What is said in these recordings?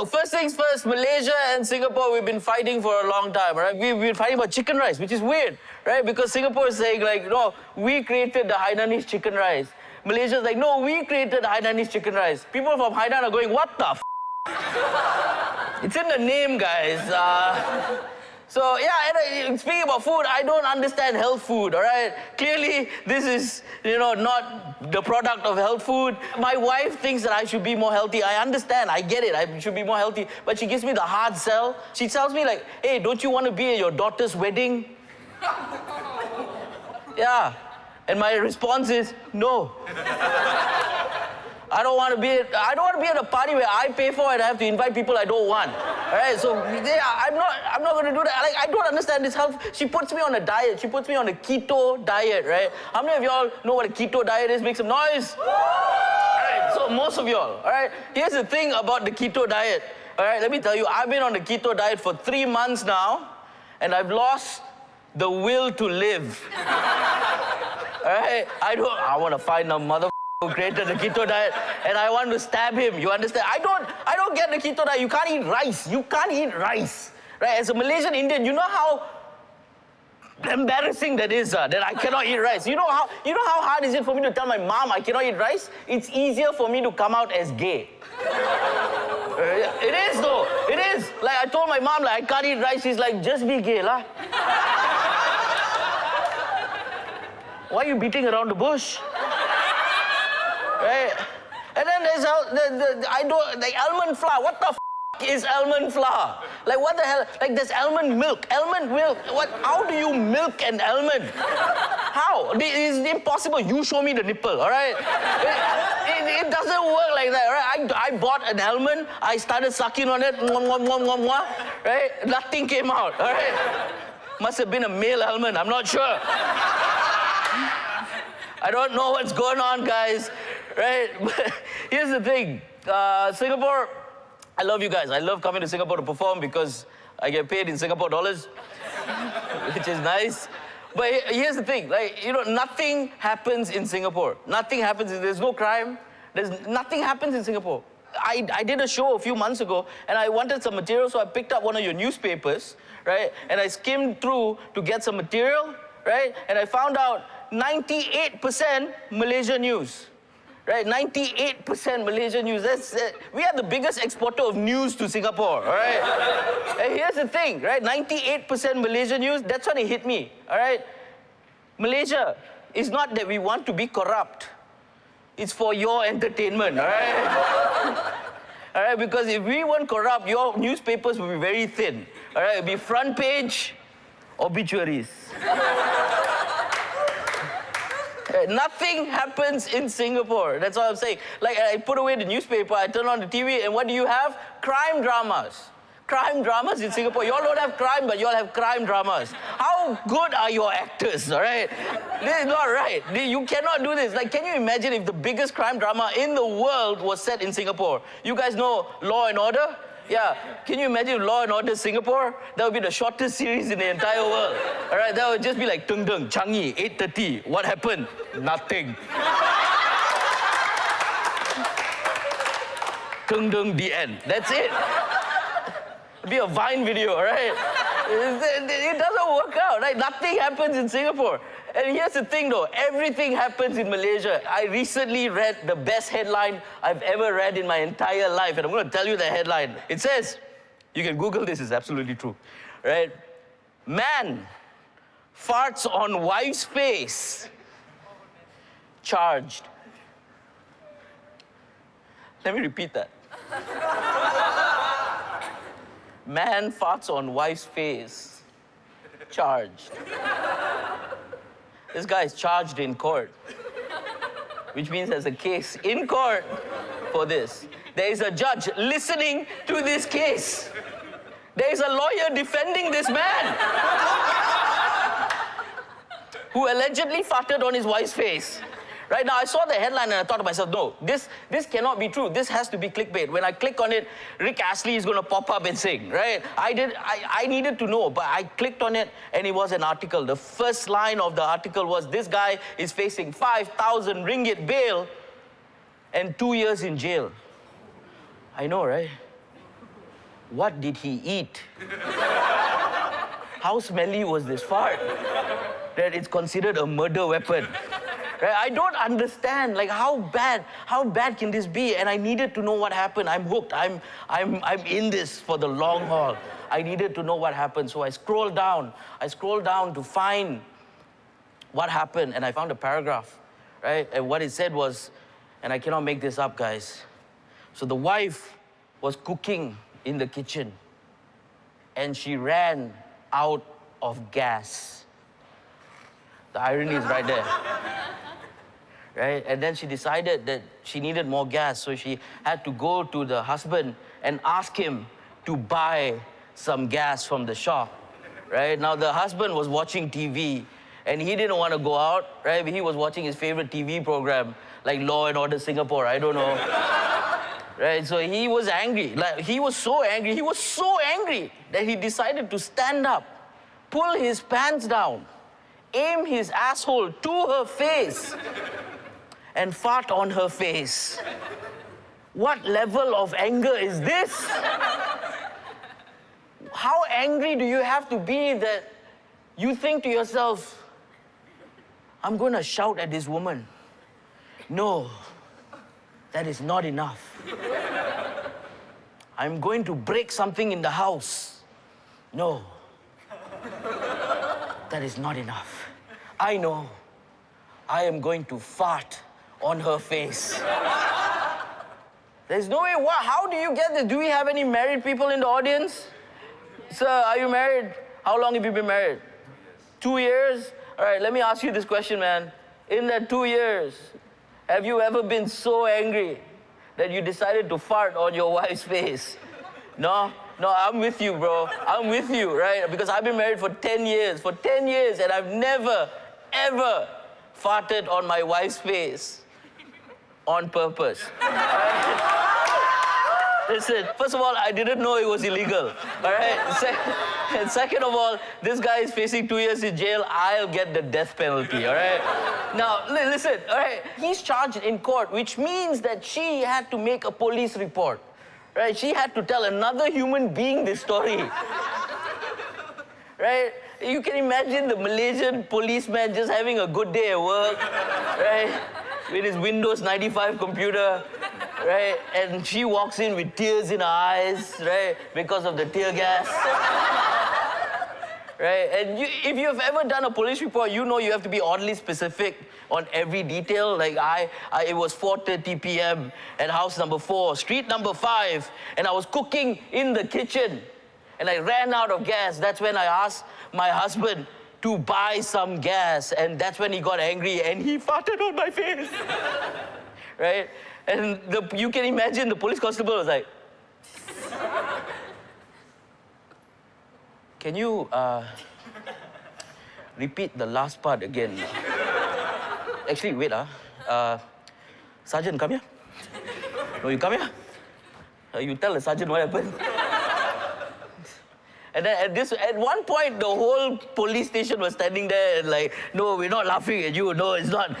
first things first, Malaysia and Singapore, we've been fighting for a long time, right? We've been fighting about chicken rice, which is weird, right? Because Singapore is saying like, no, we created the Hainanese chicken rice. Malaysia's like, no, we created the Hainanese chicken rice. People from Hainan are going, what the f***? It's in the name, guys. So yeah, and speaking about food, I don't understand health food, all right? Clearly, this is, not the product of health food. My wife thinks that I should be more healthy. I understand, I get it, I should be more healthy. But she gives me the hard sell. She tells me like, hey, don't you want to be at your daughter's wedding? Yeah. And my response is, no. I don't want to be at a party where I pay for it. I have to invite people I don't want. All right, so yeah, I'm not going to do that. Like, I don't understand this health. She puts me on a diet. She puts me on a keto diet, right? How many of y'all know what a keto diet is? Make some noise. All right, so most of y'all. All right, here's the thing about the keto diet. All right, let me tell you, I've been on the keto diet for 3 months now, and I've lost the will to live. All right, I want to find a mother who created the keto diet, and I want to stab him. You understand? I don't get the keto diet. You can't eat rice. You can't eat rice, right? As a Malaysian Indian, you know how embarrassing that is, that I cannot eat rice. You know how hard is it for me to tell my mom I cannot eat rice? It's easier for me to come out as gay. It is though. It is. Like I told my mom, like I can't eat rice. She's like, just be gay, lah. Why are you beating around the bush? Right? And then there's almond flour. What the f is almond flour? Like what the hell? Like there's almond milk. Almond milk. What? How do you milk an almond? How? It's impossible. You show me the nipple, all right? It doesn't work like that, right? I bought an almond. I started sucking on it. Right? Nothing came out, all right? Must have been a male almond. I'm not sure. I don't know what's going on, guys. Right? But here's the thing. Singapore, I love you guys. I love coming to Singapore to perform because I get paid in Singapore dollars, which is nice. But here's the thing. Like, nothing happens in Singapore. Nothing happens. There's no crime. Nothing happens in Singapore. I did a show a few months ago, and I wanted some material, so I picked up one of your newspapers, right? And I skimmed through to get some material, right? And I found out 98% Malaysia news. Right, 98% Malaysian news. We are the biggest exporter of news to Singapore, all right? And here's the thing, right? 98% Malaysian news, that's when it hit me, all right? Malaysia is not that we want to be corrupt. It's for your entertainment, all right? All right, because if we weren't corrupt, your newspapers would be very thin, all right? It'd be front page obituaries. Nothing happens in Singapore. That's all I'm saying. Like, I put away the newspaper, I turn on the TV, and what do you have? Crime dramas. Crime dramas in Singapore. You all don't have crime, but you all have crime dramas. How good are your actors, all right? This is not right. You cannot do this. Like, can you imagine if the biggest crime drama in the world was set in Singapore? You guys know Law and Order? Yeah, can you imagine Law and Order Singapore? That would be the shortest series in the entire world. All right, that would just be like Tung Tung, Changi, 8:30. What happened? Nothing. Tung Tung, the end. That's it. It'd be a Vine video, all right? It doesn't work out, right? Nothing happens in Singapore. And here's the thing though, everything happens in Malaysia. I recently read the best headline I've ever read in my entire life, and I'm going to tell you the headline. It says, you can Google this, it's absolutely true, right? Man farts on wife's face, charged. Let me repeat that. Man farts on wife's face, charged. This guy is charged in court, which means there's a case in court for this. There is a judge listening to this case. There is a lawyer defending this man who allegedly farted on his wife's face. Right now, I saw the headline and I thought to myself, no, this cannot be true. This has to be clickbait. When I click on it, Rick Astley is going to pop up and sing, right? I needed to know, but I clicked on it and it was an article. The first line of the article was, this guy is facing 5,000 ringgit bail and 2 years in jail. I know, right? what did he eat? How smelly was this fart? That it's considered a murder weapon. Right? I don't understand, like, how bad can this be? And I needed to know what happened. I'm hooked. I'm in this for the long haul. I needed to know what happened. So I scrolled down to find what happened, and I found a paragraph, right? And what it said was, and I cannot make this up, guys. So the wife was cooking in the kitchen, and she ran out of gas. The irony is right there. Right? And then she decided that she needed more gas, so she had to go to the husband and ask him to buy some gas from the shop. Right? Now the husband was watching TV, and he didn't want to go out, right? He was watching his favorite TV program, like Law and Order Singapore, I don't know. Right? So he was angry. Like, he was so angry that he decided to stand up, pull his pants down, aim his asshole to her face, and fart on her face. What level of anger is this? How angry do you have to be that you think to yourself, I'm going to shout at this woman? No, that is not enough. I'm going to break something in the house. No, that is not enough. I know. I am going to fart on her face. There's no way. How do you get this? Do we have any married people in the audience? Sir, are you married? How long have you been married? 2 years? All right, let me ask you this question, man. In that 2 years, have you ever been so angry that you decided to fart on your wife's face? No, I'm with you, bro. I'm with you, right? Because I've been married for 10 years. For 10 years, and I've never, ever farted on my wife's face on purpose. Right? Listen, first of all, I didn't know it was illegal. All right? And second of all, this guy is facing 2 years in jail. I'll get the death penalty, all right? Now, listen, all right? He's charged in court, which means that she had to make a police report. Right? She had to tell another human being this story. Right? You can imagine the Malaysian policeman just having a good day at work, right? With his Windows 95 computer, right? And she walks in with tears in her eyes, right? Because of the tear gas. Right? And if you've ever done a police report, you know you have to be oddly specific on every detail. Like it was 4:30 p.m. at house number 4, street number 5, and I was cooking in the kitchen, and I ran out of gas. That's when I asked my husband to buy some gas, and that's when he got angry, and he farted on my face. Right? And you can imagine the police constable was like, can you repeat the last part again? Actually, wait, Sergeant, come here. No, you come here. You tell the sergeant what happened. And then at one point, the whole police station was standing there and like, no, we're not laughing at you. No, it's not.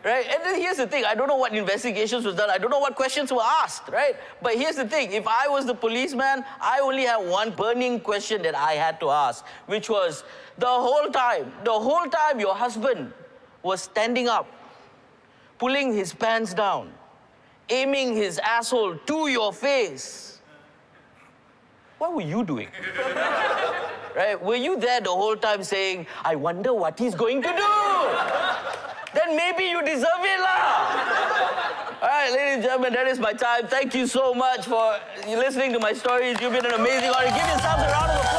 Right? And then here's the thing. I don't know what investigations was done. I don't know what questions were asked, right? But here's the thing. If I was the policeman, I only had one burning question that I had to ask, which was, the whole time your husband was standing up, pulling his pants down, aiming his asshole to your face, what were you doing? Right? Were you there the whole time saying, I wonder what he's going to do? Then maybe you deserve it, lah. All right, ladies and gentlemen, that is my time. Thank you so much for listening to my stories. You've been an amazing audience. Give yourselves a round of applause.